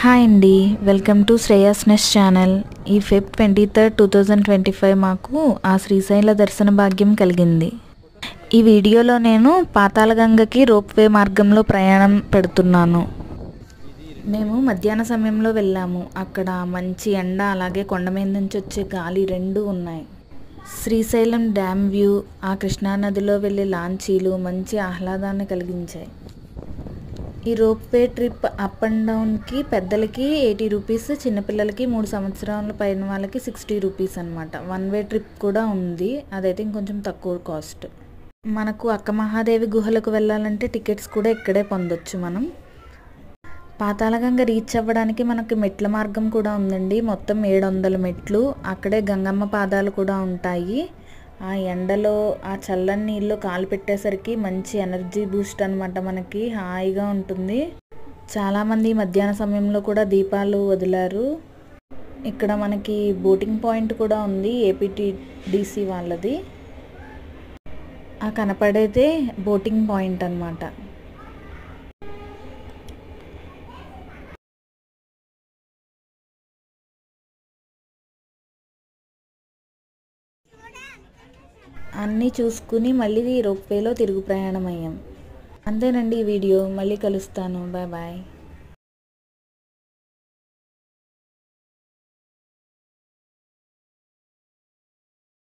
Hi అండి, welcome to Shreyas nest channel. ఈ Feb 23, 2025 మాకు ఆ శ్రీశైల దర్శన భాగ్యం కలిగింది. ఈ వీడియోలో నేను పాతాళగంగకి రోప్వే మార్గంలో ప్రయాణం పెడుతున్నాను. మేము మధ్యాహ్న సమయంలో వెళ్ళాము. అక్కడ మంచి ఎండ, అలాగే కొండ మీద నుంచి వచ్చే గాలి రెండూ ఉన్నాయి. శ్రీశైలం డ్యామ్ వ్యూ, ఆ కృష్ణానదిలో వెళ్ళే లాంచీలు మంచి ఆహ్లాదాన్ని కలిగించాయి. ఈ రోప్వే ట్రిప్ అప్ అండ్ డౌన్కి పెద్దలకి 80 రూపీస్, చిన్నపిల్లలకి 3 సంవత్సరాల పైన వాళ్ళకి 60 రూపీస్ అనమాట. వన్ వే ట్రిప్ కూడా ఉంది, అదైతే ఇంకొంచెం తక్కువ కాస్ట్. మనకు అక్క మహాదేవి గుహలకు వెళ్ళాలంటే టికెట్స్ కూడా ఇక్కడే పొందొచ్చు మనం. పాతాళగంగ రీచ్ అవ్వడానికి మనకి మెట్ల మార్గం కూడా ఉందండి. మొత్తం 700 మెట్లు. అక్కడే గంగమ్మ పాదాలు కూడా ఉంటాయి. ఆ ఎండలో ఆ చల్లని నీళ్ళు కాలు పెట్టేసరికి మంచి ఎనర్జీ బూస్ట్ అనమాట. మనకి హాయిగా ఉంటుంది. చాలామంది మధ్యాహ్న సమయంలో కూడా దీపాలు వదిలారు. ఇక్కడ మనకి బోటింగ్ పాయింట్ కూడా ఉంది, ఏపీటీడీసీ వాళ్ళది. ఆ కనపడేదే బోటింగ్ పాయింట్ అన్నమాట. అన్నీ చూసుకుని మళ్ళీ రోప్వేలో తిరుగు ప్రయాణం అయ్యాం. అంతేనండి ఈ వీడియో. మళ్ళీ కలుస్తాను. Bye bye.